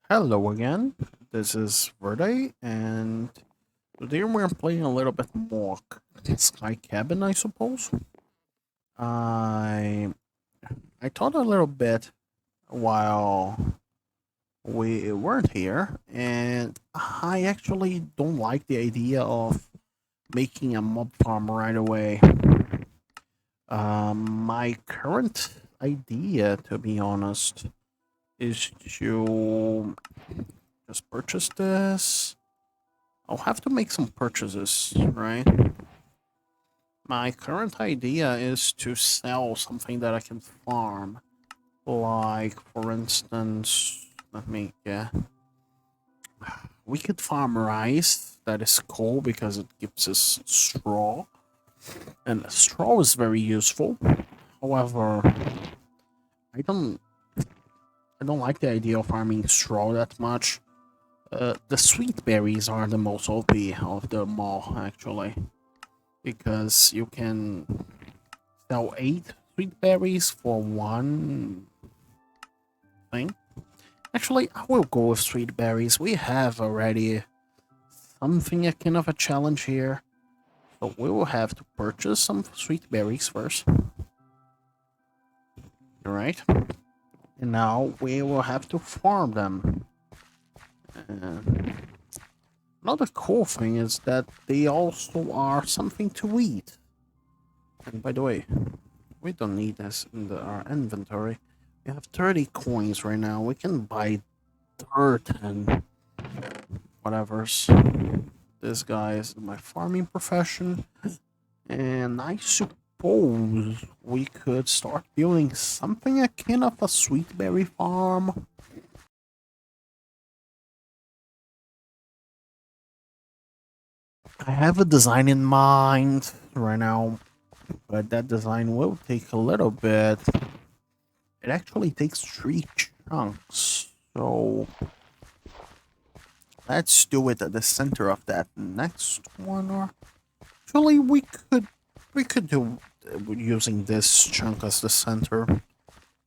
Hello again. This is Verde, and today we're playing a little bit more Sky Cabin, I suppose. I I thought a little bit while we weren't here, and I actually don't like the idea of making a mob farm right away. My current idea, to be honest, is to just purchase this. I'll have to make some purchases, right? My current idea is to sell something that I can farm. Like, for instance, let me get. We could farm rice. That is cool because it gives us straw. And straw is very useful. However, I don't I don't like the idea of farming straw that much. The sweet berries are the most OP of them all, actually. Because you can sell 8 sweet berries for one thing. Actually, I will go with sweet berries. We have already something akin of a challenge here. So we will have to purchase some sweet berries first. Alright. And now we will have to farm them. And another cool thing is that they also are something to eat. And by the way, we don't need this in our inventory. We have 30 coins right now. We can buy dirt and whatever's. This guy is my farming profession. And I suppose we could start building something akin of a sweet berry farm. I have a design in mind right now, but that design will take a little bit. It actually takes 3 chunks. So let's do it at the center of that next one. Or actually, we could do using this chunk as the center.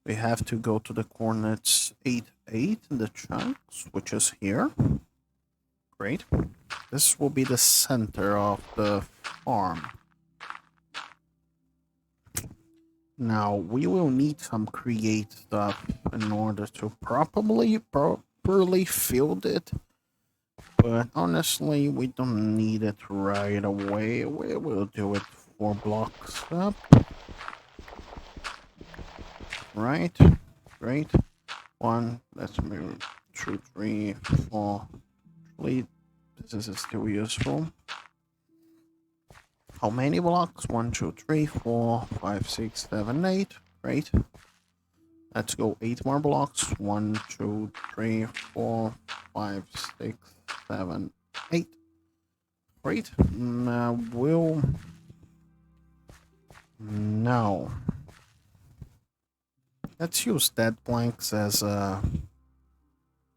We have to go to the coordinates 8, 8 in the chunks, which is here. Great. This will be the center of the farm. Now, we will need some create stuff in order to properly field it. But honestly, we don't need it right away. We will do it 4 blocks up. Right? Great. One, let's move 2, 3, 4. Actually, this is still useful. How many blocks? 1, 2, 3, 4, 5, 6, 7, 8. Great. Let's go 8 more blocks. 1, 2, 3, 4, 5, 6, 7, 8. Great. Now we'll. No. Let's use dead blanks as a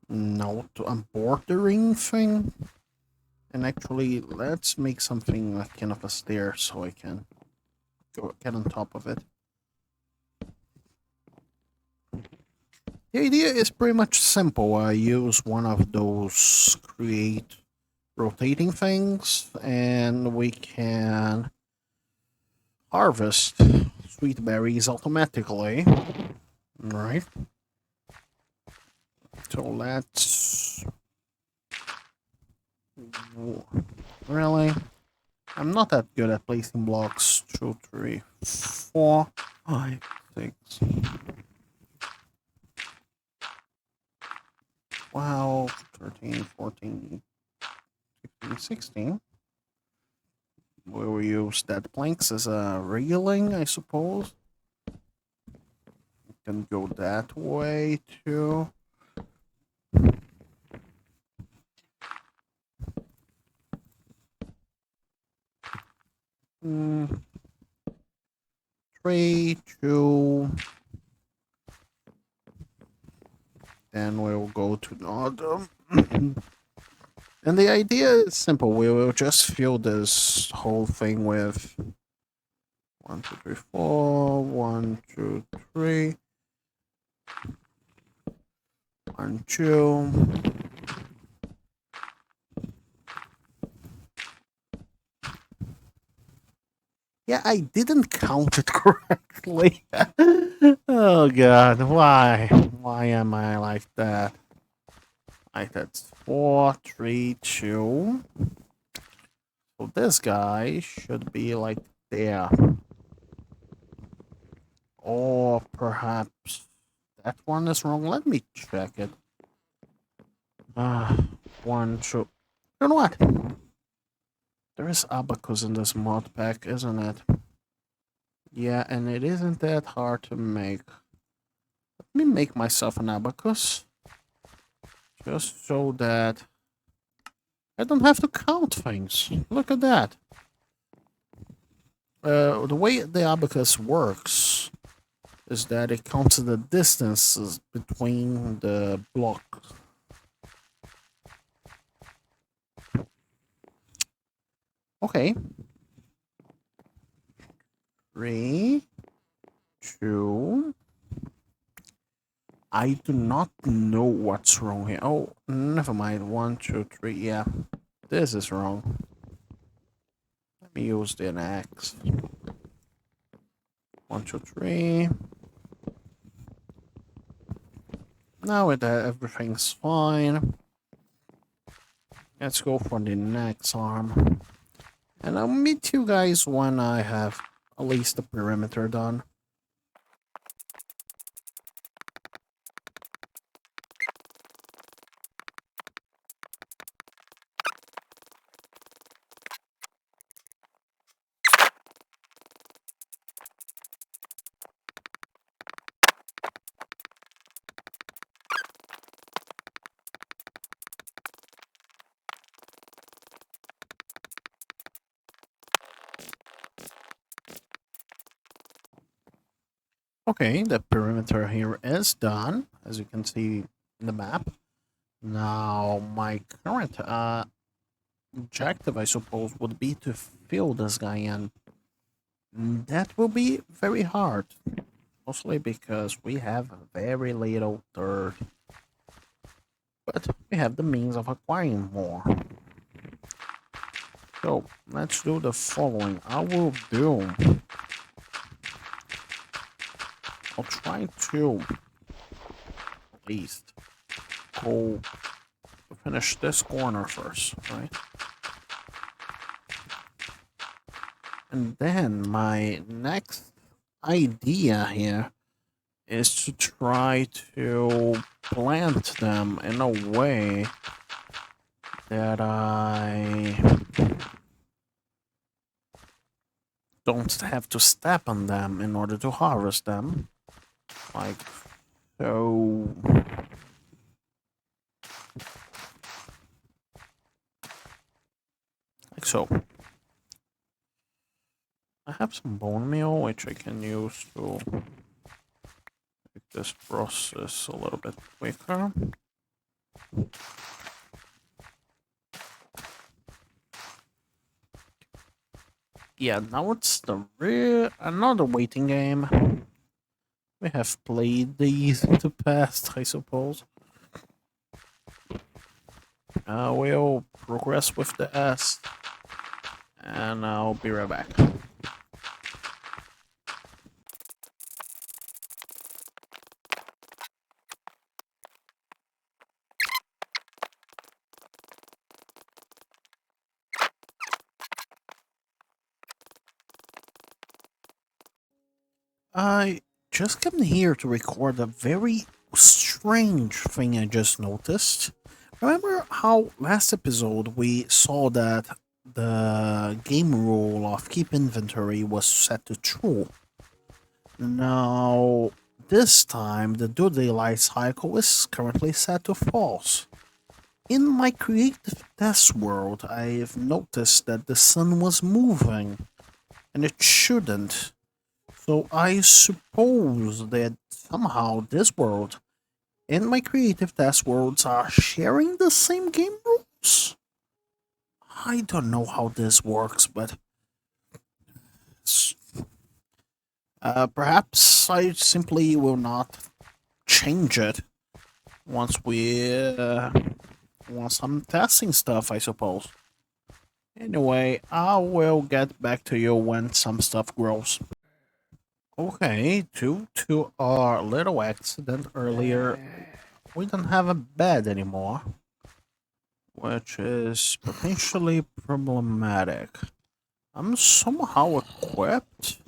note, a bordering thing. And actually, let's make something like kind of a stair so I can get on top of it. The idea is pretty much simple. I use one of those create rotating things, and we can harvest sweet berries automatically. Right. So let's. Really? I'm not that good at placing blocks. 2, 3, 4, 5, 6. 12, 13, 14, 15, 16. We will use dead planks as a railing, I suppose. We can go that way too. Mm, 3, 2. Then we'll go to Nodum. And the idea is simple. We will just fill this whole thing with 1, 2, 3, 4. 1, 2, 3. 1, 2. Yeah, I didn't count it correctly. Oh god, why? Why am I like that? Like that's 4, 3, 2. So this guy should be like there. Or perhaps that one is wrong. Let me check it. 1, 2. You know what? There is abacus in this mod pack, isn't it? Yeah, and it isn't that hard to make. Let me make myself an abacus. Just so that I don't have to count things. Look at that. The way the abacus works is that it counts the distances between the blocks. Okay. 3, 2. I do not know what's wrong here. Oh, never mind. 1, 2, 3. Yeah, this is wrong. Let me use the axe. 1, 2, 3. Now with that, everything's fine. Let's go for the next arm. And I'll meet you guys when I have at least the perimeter done. Okay, the perimeter here is done, as you can see in the map. Now, my current objective, I suppose, would be to fill this guy in. That will be very hard, mostly because we have very little dirt. But we have the means of acquiring more. So, let's do the following. I'll try to, at least, go finish this corner first, right? And then my next idea here is to try to plant them in a way that I don't have to step on them in order to harvest them. Like so. Like so. I have some bone meal which I can use to make this process a little bit quicker. Yeah, now it's another waiting game. We have played these in the past, I suppose. We'll progress with the S, and I'll be right back. I just came here to record a very strange thing I just noticed. Remember how last episode we saw that the game rule of keep inventory was set to true? Now, this time the do daylight cycle is currently set to false. In my creative test world, I've noticed that the sun was moving, and it shouldn't. So I suppose that somehow this world and my creative test worlds are sharing the same game rules. I don't know how this works, but perhaps I simply will not change it once want some testing stuff, I suppose. Anyway, I will get back to you when some stuff grows. Okay, due to our little accident earlier, we don't have a bed anymore, which is potentially problematic. I'm somehow equipped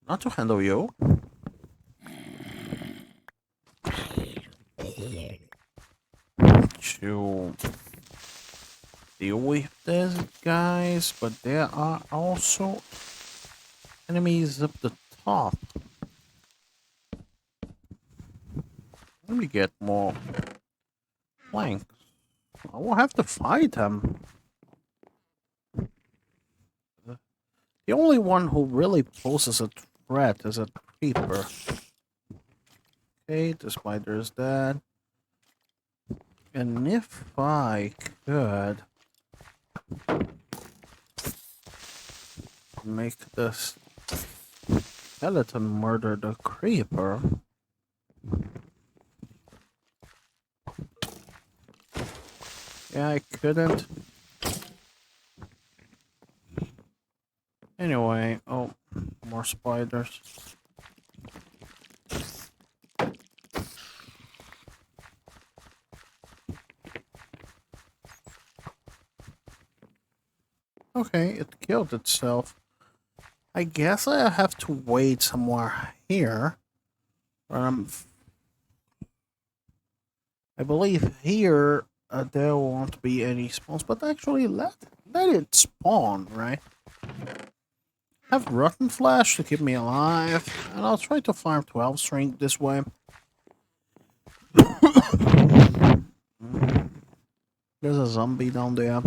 not to handle you. To deal with these guys, but there are also enemies up the top. Let me get more planks. I will have to fight them. The only one who really poses a threat is a creeper. Okay, the spider is dead. And if I could make this skeleton murder the creeper. Yeah, I couldn't. Anyway, oh, more spiders. Okay, it killed itself. I guess I have to wait somewhere here. I believe here there won't be any spawns, but actually let it spawn, right? Have rotten flesh to keep me alive, and I'll try to farm 12 strength this way. There's a zombie down there.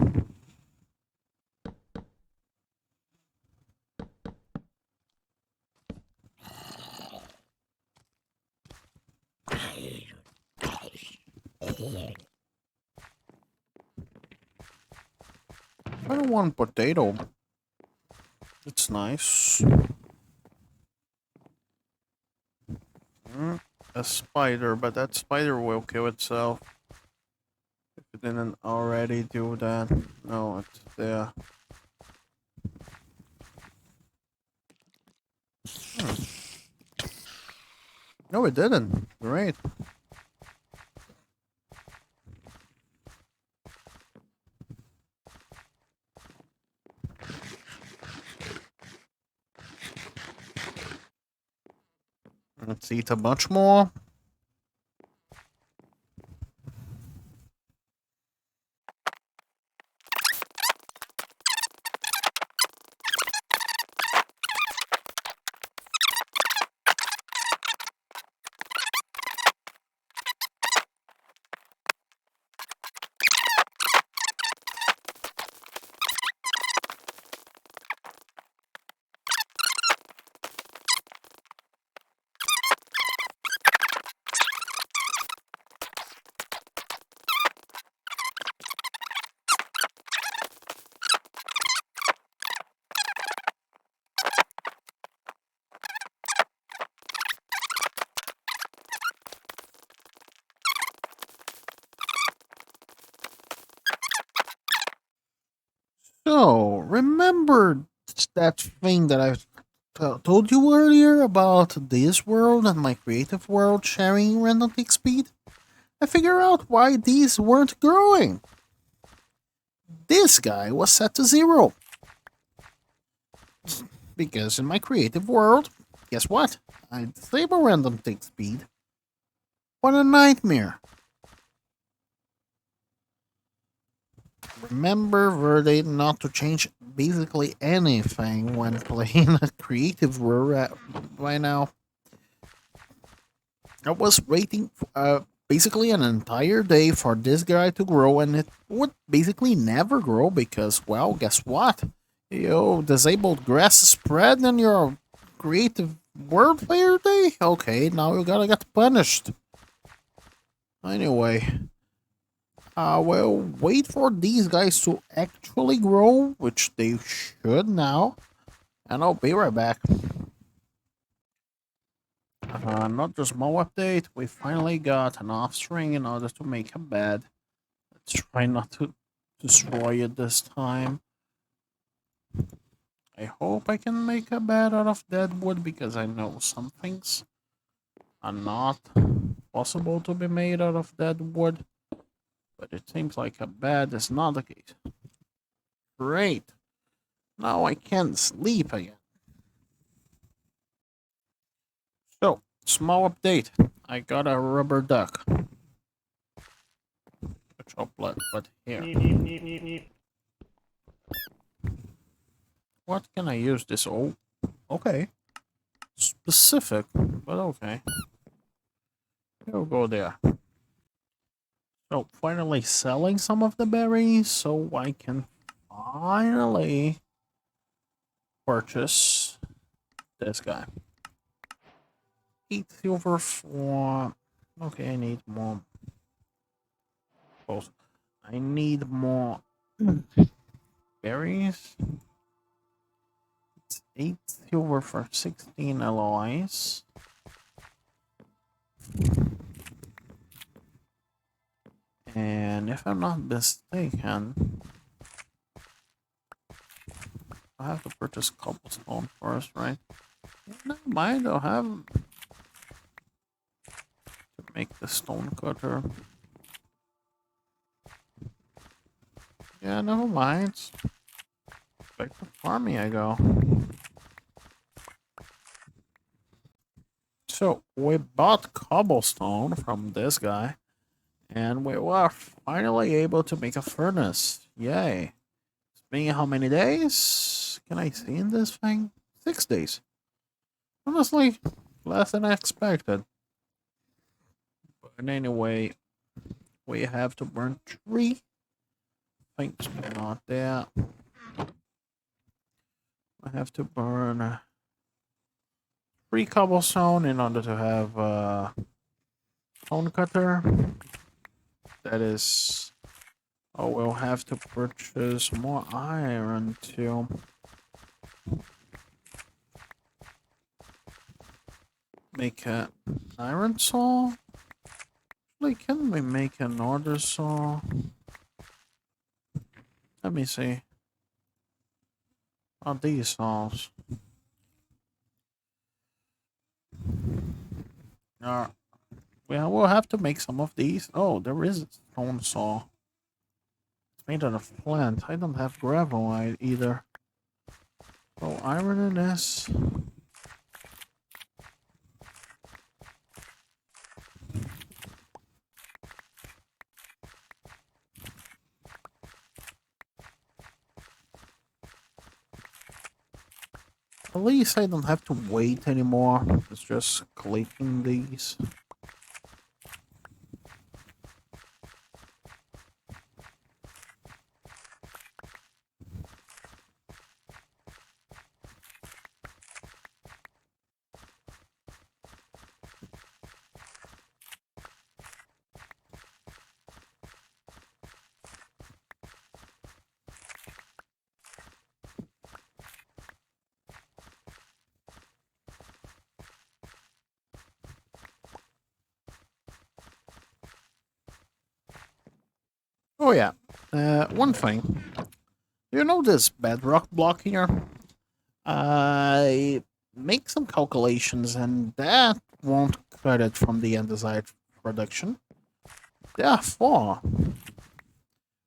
I don't want potato. It's nice. A spider, but that spider will kill itself. If it didn't already do that. No, it's there. No, it didn't. Great. Let's eat a bunch more. So, remember that thing that I told you earlier about this world and my creative world sharing random tick speed? I figure out why these weren't growing. This guy was set to 0. Because in my creative world, guess what? I disable random tick speed. What a nightmare. Remember, Verde, not to change basically anything when playing a creative world right now. I was waiting basically an entire day for this guy to grow, and it would basically never grow because, well, guess what? You disabled grass spread in your creative world player day? Okay, now you gotta get punished. Anyway, I will wait for these guys to actually grow, which they should now, and I'll be right back. another small update. We finally got an offspring in order to make a bed. Let's try not to destroy it this time. I hope I can make a bed out of dead wood because I know some things are not possible to be made out of dead wood. But it seems like a bed is not the case. Great. Now I can sleep again. So, small update. I got a rubber duck. Which I'll put here. What can I use this? Oh, okay. Specific, but okay. We'll go there. So, finally selling some of the berries so I can finally purchase this guy. 8 silver for... Okay, I need more. I need more berries. It's 8 silver for 16 alloys. And if I'm not mistaken, I have to purchase cobblestone first, right? Never mind, I'll have to make the stone cutter. Yeah, never mind. Back to farming I go. So, we bought cobblestone from this guy. And we were finally able to make a furnace. Yay. It's been how many days? Can I see in this thing? 6 days. Honestly, less than I expected. But anyway, we have to burn 3 things not there. I have to burn 3 cobblestone in order to have a stone cutter. That is... Oh, we'll have to purchase more iron too. Make an iron saw? Actually, can we make another saw? Let me see. Oh, these saws. We'll have to make some of these. Oh, there is a stone saw. It's made out of flint. I don't have gravel either. So iron in this. At least I don't have to wait anymore. It's just clicking these. Oh yeah, one thing. You know this bedrock block here? I make some calculations and that won't cut it from the andesite production. Therefore,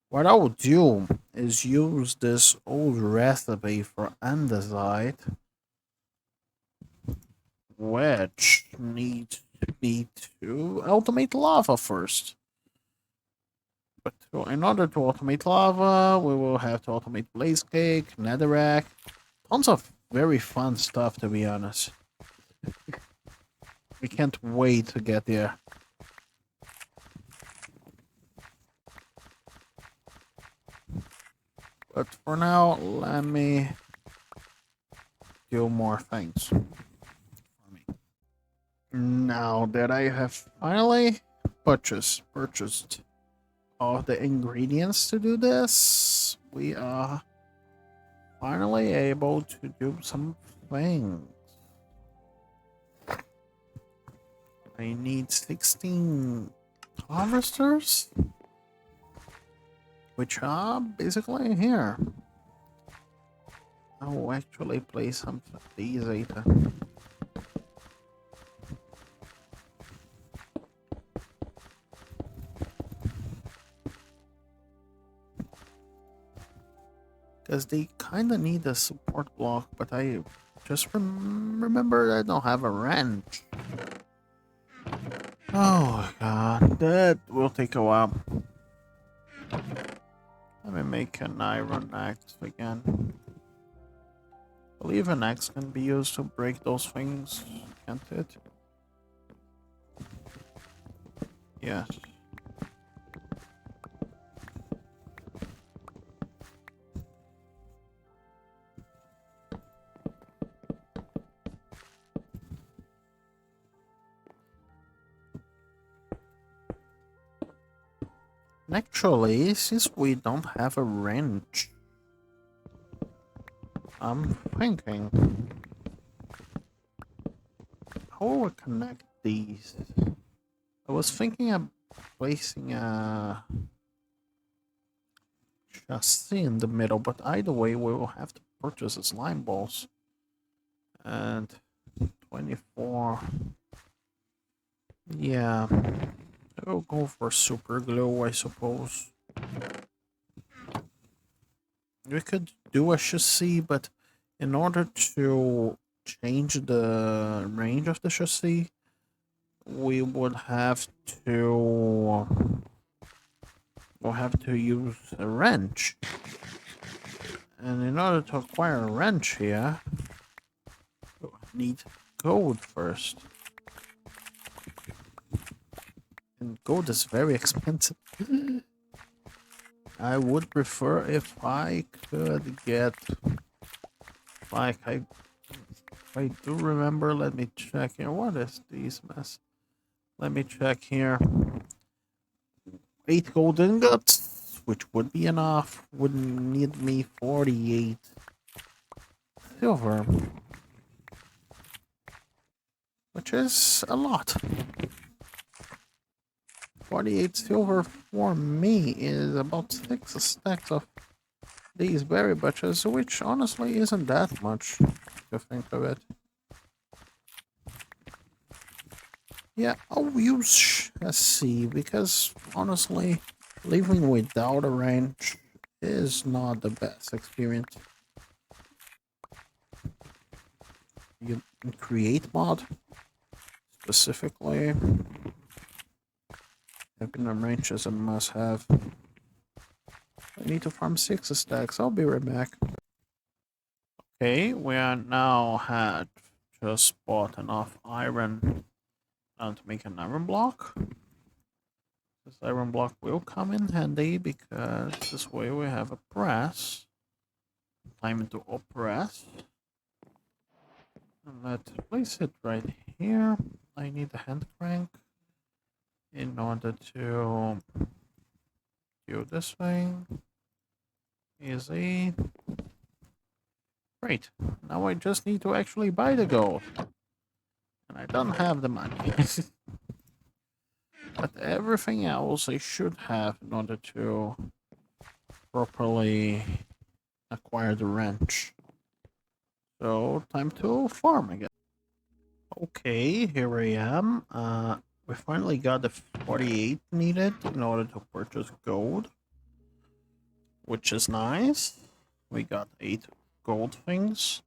what I will do is use this old recipe for andesite, which needs to be to automate lava first. But in order to automate lava, we will have to automate blaze cake, netherrack, tons of very fun stuff, to be honest. We can't wait to get there. But for now, let me do more things for me. Now that I have finally purchased all the ingredients to do this, we are finally able to do some things. I need 16 harvesters, which are basically here. I'll actually play some of these later. Because they kind of need a support block, but I just remember I don't have a wrench. Oh god, that will take a while. Let me make an iron axe again. I believe an axe can be used to break those things, can't it? Yes. Actually, since we don't have a wrench, I'm thinking, how will we connect these? I was thinking of placing a chassis in the middle, but either way, we will have to purchase the slime balls. And 24. Yeah, I'll go for super glue, I suppose. We could do a chassis, but in order to change the range of the chassis, we would have to use a wrench. And in order to acquire a wrench here, we need gold first. And gold is very expensive. I would prefer if I could get, like, I do remember, let me check here. What is these mess? Let me check here. 8 gold ingots, which would be enough. Would need me 48 silver, which is a lot. 48 silver for me is about 6 stacks of these berry butchers, which honestly isn't that much, if you think of it. Yeah, I'll use chassis because honestly, living without a wrench is not the best experience. You can create mod specifically. Having a wrench is a must have. I need to farm 6 stacks. I'll be right back. Okay, we are now had just bought enough iron to make an iron block. This iron block will come in handy because this way we have a press. Time to press. And let's place it right here. I need a hand crank in order to do this thing. Easy. Great. Now I just need to actually buy the gold. And I don't have the money. But everything else I should have in order to properly acquire the wrench. So, time to farm again. Okay, here I am. We finally got the 48 needed in order to purchase gold, which is nice. We got 8 gold things,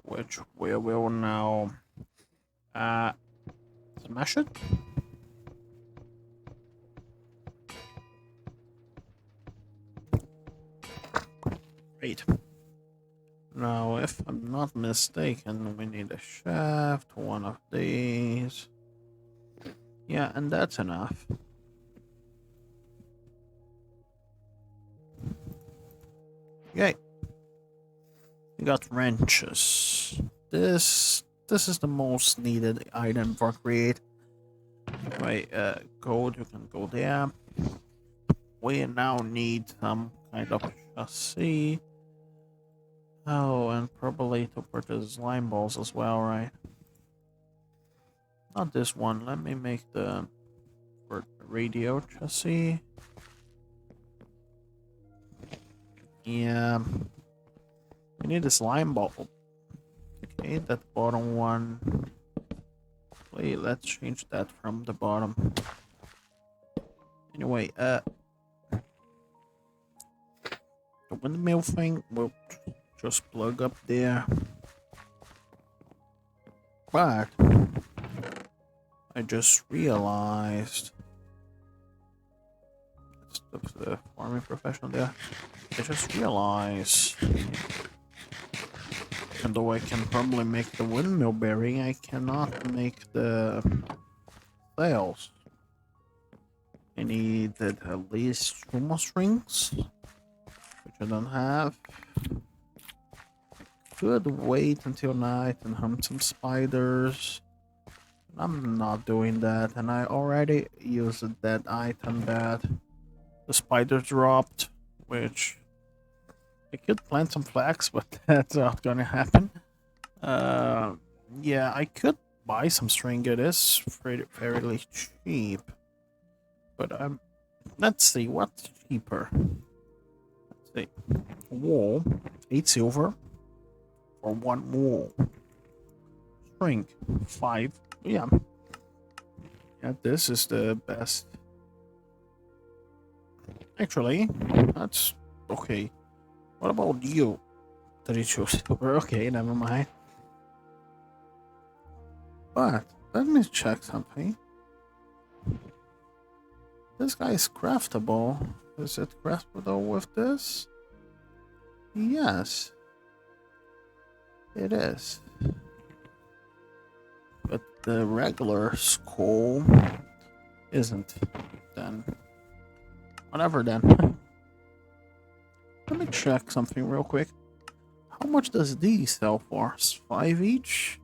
which we will now smash it. Great. Now, if I'm not mistaken, we need a shaft, one of these. Yeah, and that's enough. Yay. We got wrenches. This is the most needed item for create. Right, gold, you can go there. We now need some kind of chassis. Oh, and probably to purchase slime balls as well, right? Not this one. Let me make the for radio chassis. Yeah. We need a slime ball. Okay, that bottom one. Wait, let's change that from the bottom. Anyway, the windmill thing will just plug up there. But I just realized that's the farming professional there. I just realized, even though I can probably make the windmill bearing, I cannot make the sails. I need at least 2 more strings, which I don't have. Could wait until night and hunt some spiders. I'm not doing that, and I already used that item that the spider dropped, which I could plant some flax, but that's not gonna happen. Yeah, I could buy some string. It is fairly cheap, but let's see what's cheaper. Let's see, wool, 8 silver for 1 wool. String, 5. Yeah, this is the best. Actually, that's okay. What about you? 32 silver. Okay, never mind. But let me check something. This guy is craftable. Is it craftable with this? Yes, it is. But the regular skull isn't. Then whatever then. Let me check something real quick. How much does these sell for? 5 each?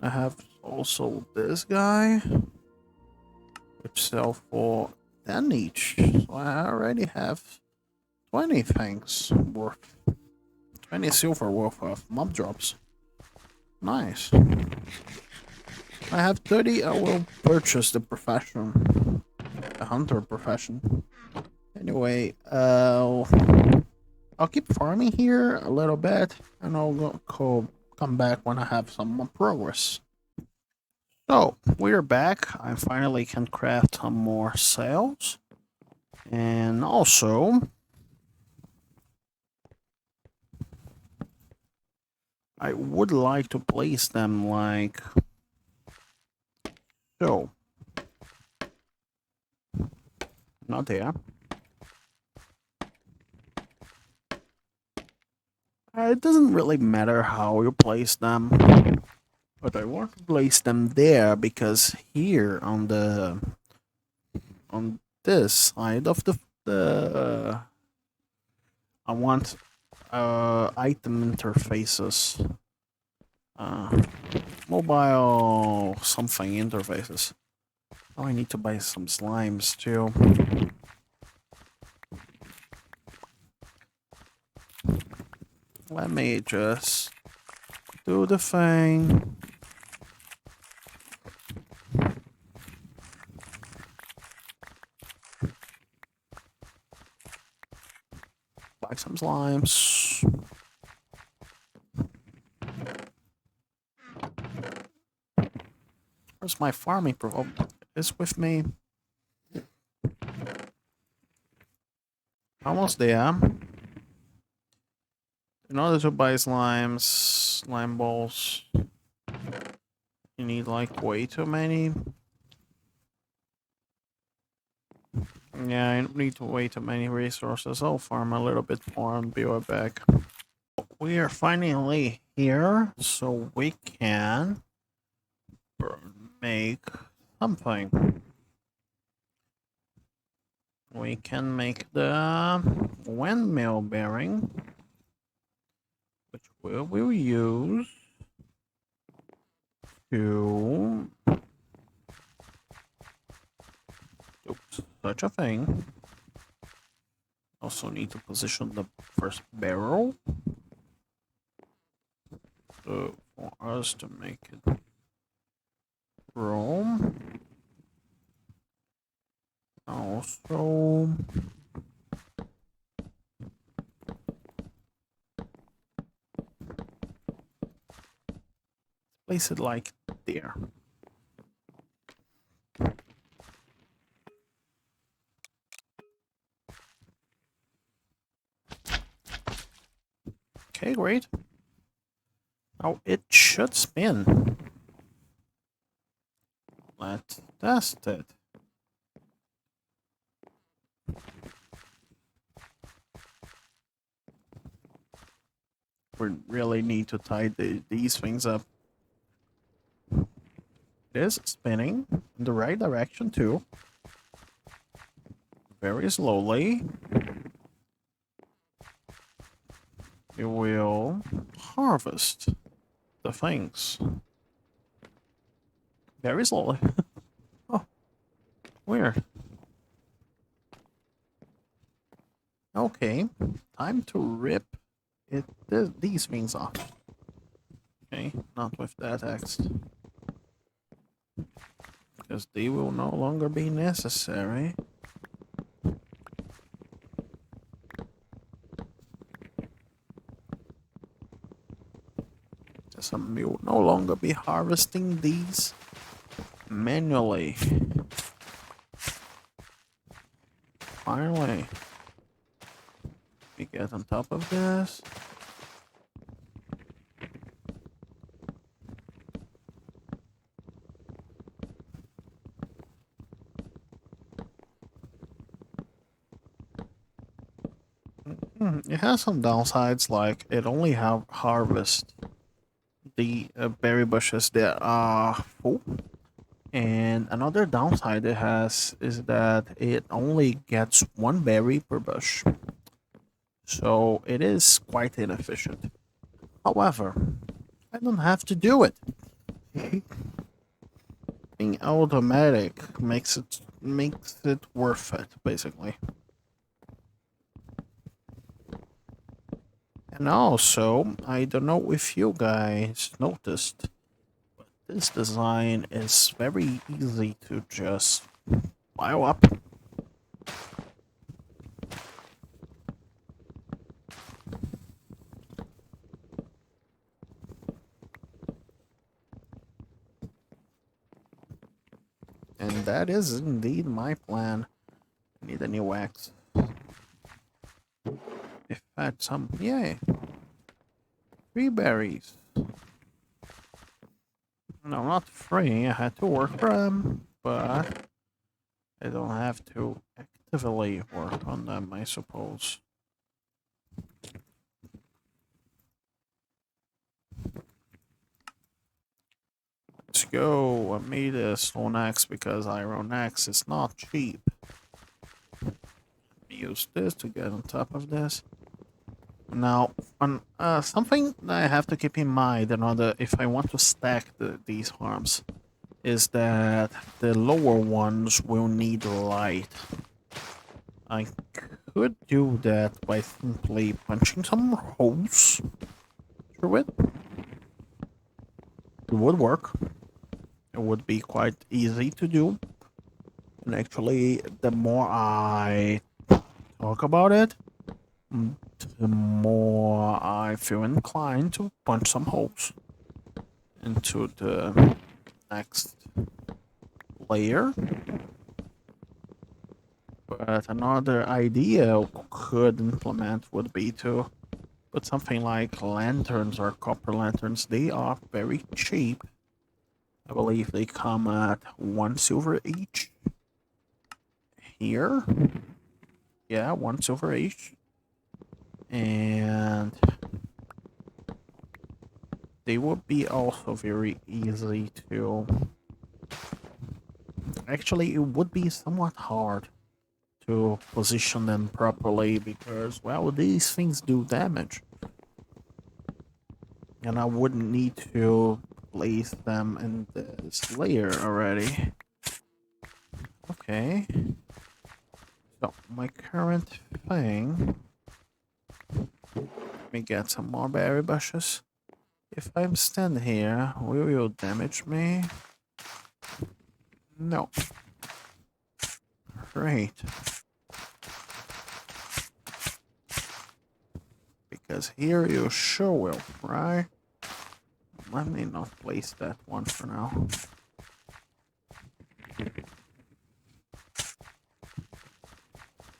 I have also this guy, which sell for 10 each. So I already have 20 things worth. 20 silver worth of mob drops. Nice. I have 30. I will purchase the profession. The hunter profession. Anyway, I'll keep farming here a little bit, and I'll come back when I have some more progress. So, we're back. I finally can craft some more sails. And also, I would like to place them like so. Not there. It doesn't really matter how you place them, but I want to place them there because here on this side of the I want item interfaces, mobile something interfaces. Oh, I need to buy some slimes too. Let me just do the thing. Buy some slimes. Where's my farming pro? Oh, it's with me. Almost there. In order to buy slime balls, you need like way too many. Yeah, I need way too many resources. I'll farm a little bit more and be right back. We are finally here, so we can make something. We can make the windmill bearing, which we will use to do such a thing. Also need to position the first barrel. So for us to make it room. Also, place it like there. Okay, great. Now it should spin. Let's test it. We really need to tie these things up. It is spinning in the right direction too. Very slowly. It will harvest the things. Very slowly. Oh, weird. Okay, time to rip these things off. Okay, not with that axe. Because they will no longer be necessary. So we will no longer be harvesting these manually. Finally, we get on top of this. It has some downsides, like it only harvest the berry bushes that are full. And another downside it has is that it only gets one berry per bush. So it is quite inefficient. However, I don't have to do it. Being automatic makes it worth it, basically. And also, I don't know if you guys noticed, but this design is very easy to just pile up. And that is indeed my plan. I need a new axe. If I had some, yay. 3 berries. No, not free. I had to work for them, but I don't have to actively work on them, I suppose. Let's go. I made a stone axe because iron axe is not cheap. Use this to get on top of this. Now, on something that I have to keep in mind in order if I want to stack these farms is that the lower ones will need light. I could do that by simply punching some holes through it. It would work. It would be quite easy to do. And actually, the more I talk about it, the more I feel inclined to punch some holes into the next layer. But another idea I could implement would be to put something like lanterns or copper lanterns. They are very cheap. I believe they come at 1 silver each. Here. Yeah, 1 silver each. And they would be also very easy to... Actually, it would be somewhat hard to position them properly because, well, these things do damage. And I wouldn't need to place them in this layer already. Okay. So, my current thing... Let me get some more berry bushes. If I'm standing here, will you damage me? No. Great. Because here you sure will, right? Let me not place that one for now.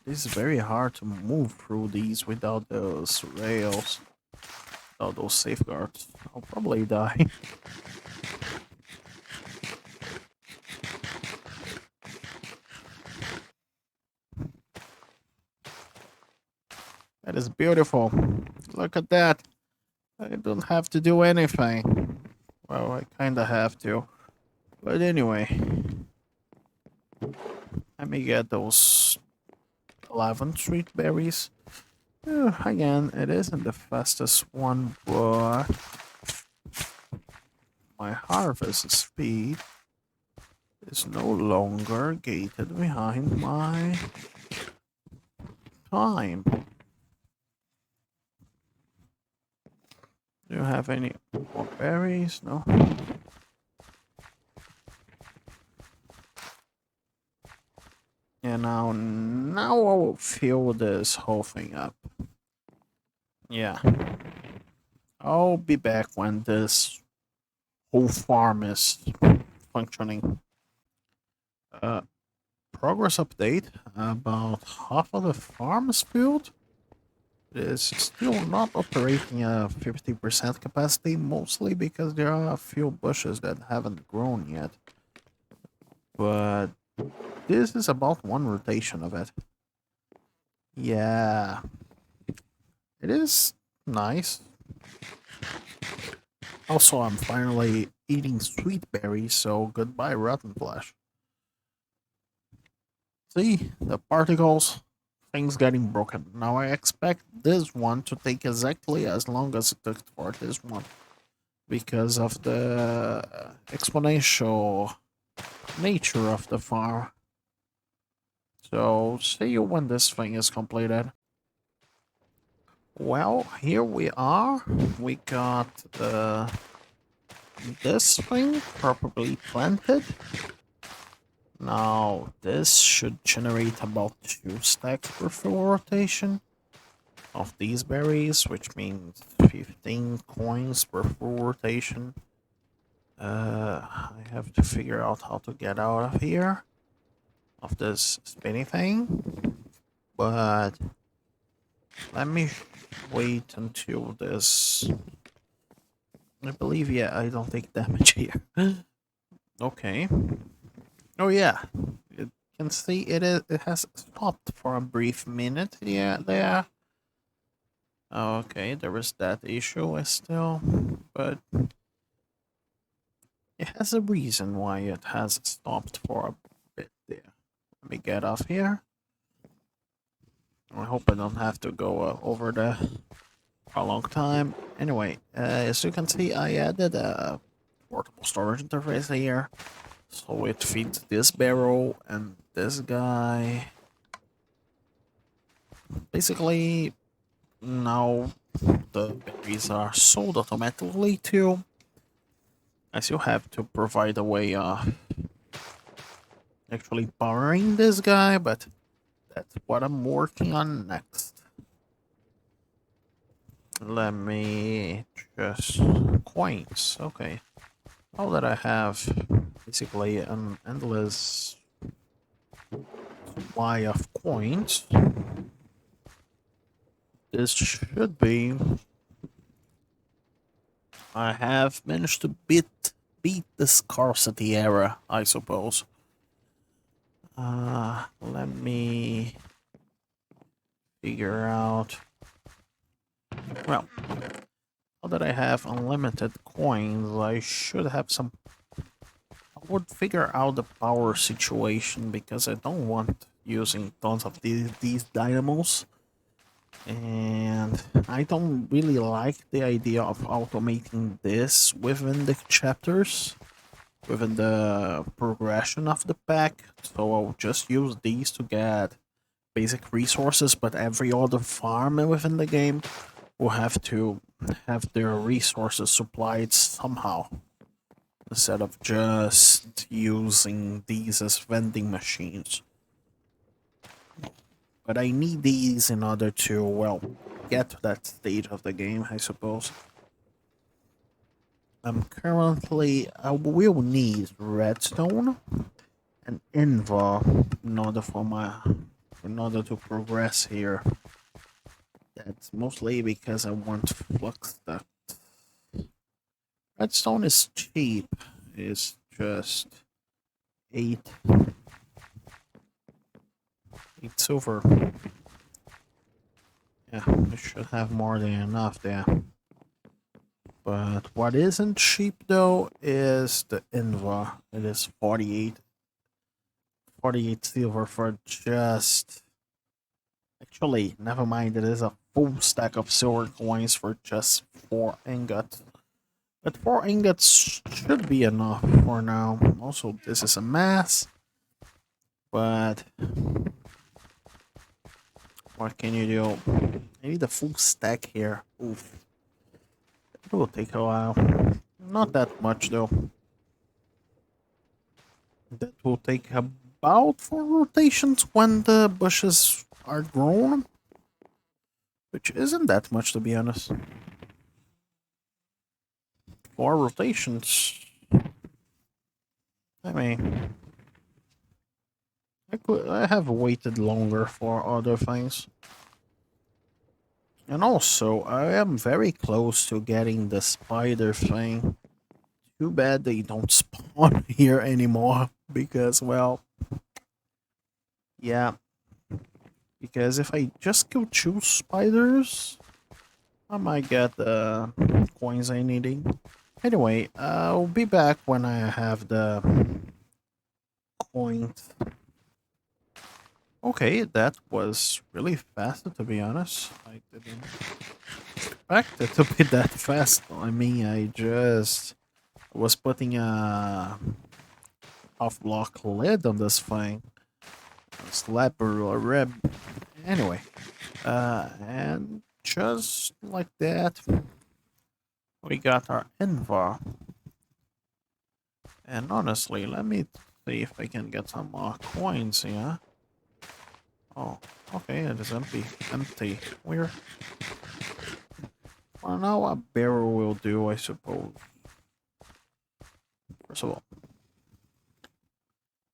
It's very hard to move through these without those rails, without those safeguards. I'll probably die. That is beautiful. Look at that. I don't have to do anything. Well, I kinda have to. But anyway, let me get those 11 street berries. Again, it isn't the fastest one, but my harvest speed is no longer gated behind my time. Do you have any more berries? No. Yeah, now I will fill this whole thing up. Yeah. I'll be back when this whole farm is functioning. Progress update. About half of the farm is filled. It is still not operating at 50% capacity, mostly because there are a few bushes that haven't grown yet. But this is about one rotation of it. Yeah. It is nice. Also, I'm finally eating sweet berries, so goodbye rotten flesh. See, the particles, things getting broken. Now I expect this one to take exactly as long as it took for this one. Because of the exponential nature of the farm. So, see you when this thing is completed. Well, here we are. We got this thing properly planted. Now, this should generate about 2 stacks per full rotation of these berries, which means 15 coins per full rotation. I have to figure out how to get out of here, of this spinny thing, but let me wait until this. I believe, yeah, I don't take damage here. Okay. Oh yeah, you can see it has stopped for a brief minute. Yeah, there. Okay, there is that issue still, but it has a reason why it has stopped for a bit there. Let me get off here. I hope I don't have to go over there for a long time. Anyway, as you can see, I added a portable storage interface here. So it feeds this barrel and this guy. Basically, now the batteries are sold automatically too. I still have to provide a way of actually powering this guy, but that's what I'm working on next. Let me just coins. Okay. Now that I have basically an endless supply of coins, this should be. I have managed to beat the scarcity era, I suppose. Let me figure out. Well, now that I have unlimited coins, I should have some. I would figure out the power situation because I don't want using tons of these dynamos. And I don't really like the idea of automating this within the chapters, within the progression of the pack. So I'll just use these to get basic resources, but every other farm within the game will have to have their resources supplied somehow. instead of just using these as vending machines. But I need these in order to, well, get to that stage of the game, I suppose. Currently, I will need redstone and invar in order to progress here. That's mostly because I want flux duct. Redstone is cheap. It's just 8 silver. Yeah, I should have more than enough there. But what isn't cheap though is the invar. It is 48 silver for just... Actually, never mind, it is a full stack of silver coins for just 4 ingots. But 4 ingots should be enough for now. Also, this is a mess. But what can you do? I need a full stack here. Oof. It will take a while. Not that much though. That will take about 4 rotations when the bushes are grown. Which isn't that much, to be honest. 4 rotations. I mean, I have waited longer for other things. And also, I am very close to getting the spider thing. Too bad they don't spawn here anymore. Because, well, yeah. Because if I just go choose spiders, I might get the coins I needing. Anyway, I'll be back when I have the coins. Okay, that was really fast, to be honest. I didn't expect it to be that fast. I mean, I just was putting a half-block lid on this thing. A slap or a rib. Anyway, and just like that, we got our invar. And honestly, let me see if I can get some more coins here. Oh, okay, it is empty. Empty. Weird. Well, now a barrel will do, I suppose. First of all,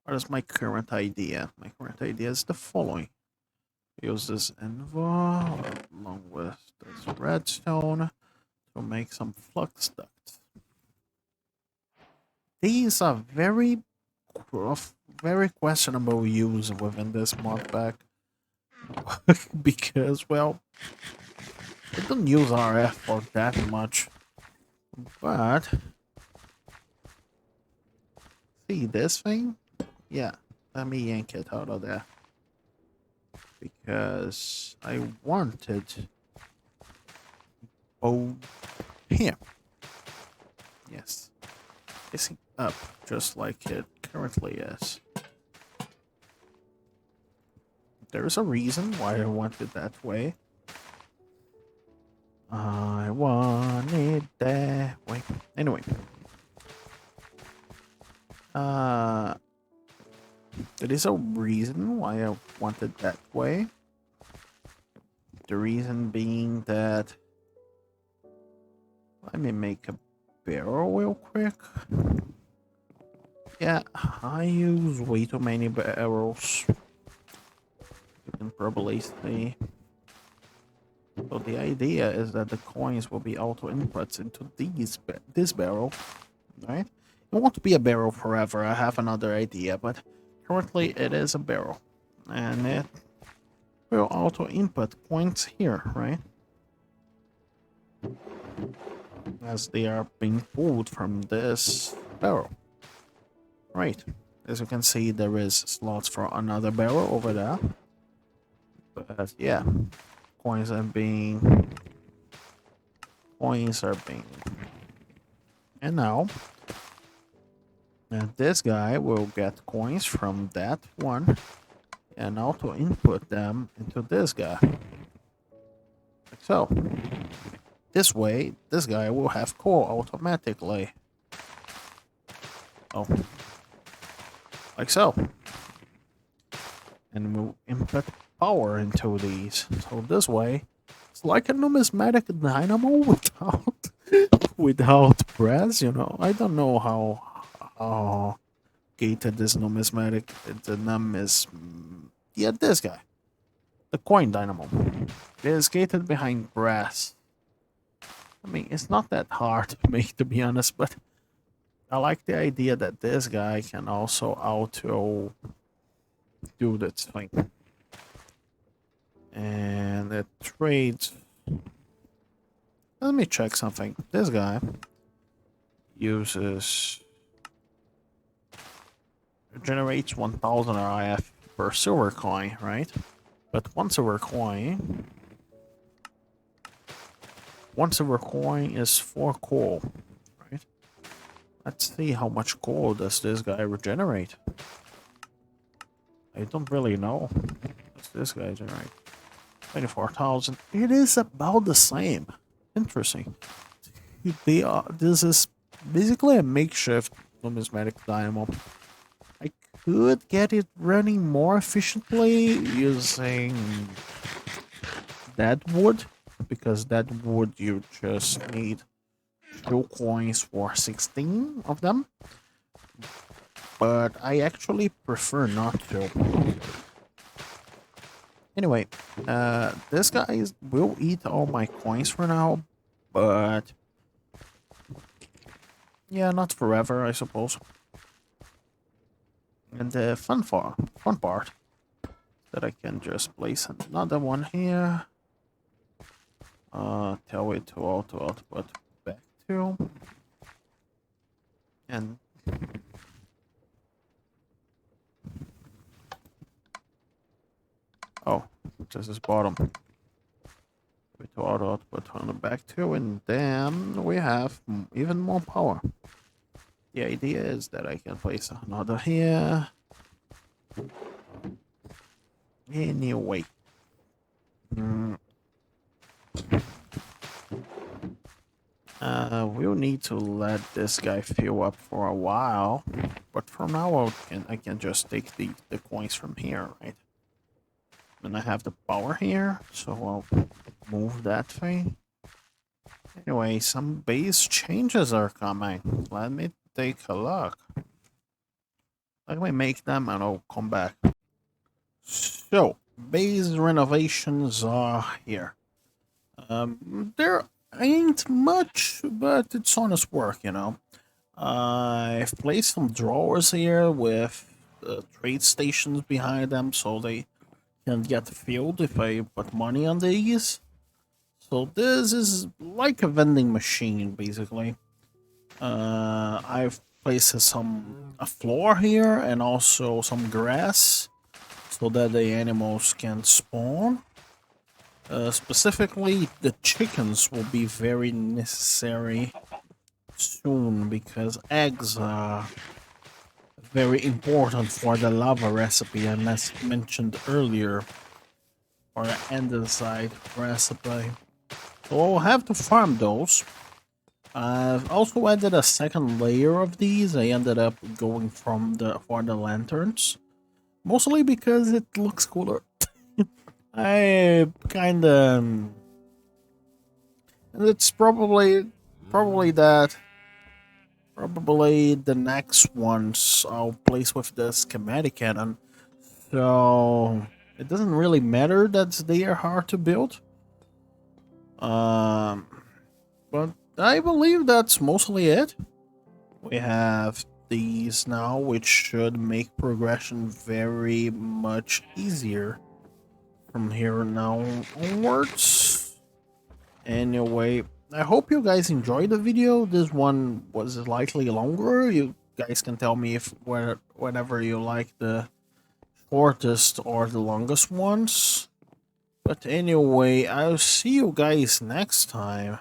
what is my current idea? My current idea is the following. Use this invar along with this redstone to make some flux ducts. These are very questionable use within this modpack. Because, well, it don't use RF for that much. But see this thing? Yeah, let me yank it out of there. Because I wanted here. Yes. Facing up just like it currently is. There's a reason why I want it that way. I want it that way. Anyway. There is a reason why I want it that way. The reason being that... Let me make a barrel real quick. Yeah, I use way too many barrels. You can probably see. So the idea is that the coins will be auto inputs into this barrel, right? It won't be a barrel forever. I have another idea, but currently it is a barrel, and it will auto input coins here, right? As they are being pulled from this barrel. Right. As you can see, there is slots for another barrel over there. But yeah, coins are being... And now, this guy will get coins from that one and auto input them into this guy. Like so. This way, this guy will have coal automatically. Oh, like so. And we'll input power into these. So this way, it's like a numismatic dynamo without brass. You know, I don't know how gated this numismatic. The num is yeah, this guy, the coin dynamo, is gated behind brass. I mean, it's not that hard to make, to be honest, but I like the idea that this guy can also auto do this thing. And it trades. Let me check something. This guy generates 1000 RIF per silver coin, right? But one silver coin is 4 coal, right? Let's see how much coal does this guy regenerate. I don't really know. What's this guy generate? 24,000. It is about the same. Interesting. This is basically a makeshift numismatic dynamo. I could get it running more efficiently using that wood, because that wood you just need 2 coins for 16 of them. But I actually prefer not to. Anyway, this guy will eat all my coins for now, but yeah, not forever, I suppose. And the fun part that I can just place another one here. Tell it to auto output back to, and oh, this is bottom. To auto output on the back to, and then we have even more power. The idea is that I can place another here. Anyway. We'll need to let this guy fill up for a while. But from now on, I can just take the coins from here, right? And I have the power here, so I'll move that thing. Anyway, some base changes are coming. Let me take a look. Let me make them and I'll come back. So, base renovations are here. There ain't much, but it's honest work, you know. I've placed some drawers here with trade stations behind them so they can get filled if I put money on these. So this is like a vending machine, basically. I've placed a floor here and also some grass so that the animals can spawn. Specifically, the chickens will be very necessary soon because eggs are very important for the lava recipe, and as mentioned earlier, for the andesite recipe. So I'll have to farm those. I've also added a second layer of these. I ended up going for the lanterns, mostly because it looks cooler. I kinda, and it's probably the next ones I'll place with the schematic cannon. So it doesn't really matter that they are hard to build. But I believe that's mostly it. We have these now, which should make progression very much easier from here now onwards. Anyway, I hope you guys enjoyed the video. This one was slightly longer. You guys can tell me if whenever you like the shortest or the longest ones. But anyway, I'll see you guys next time.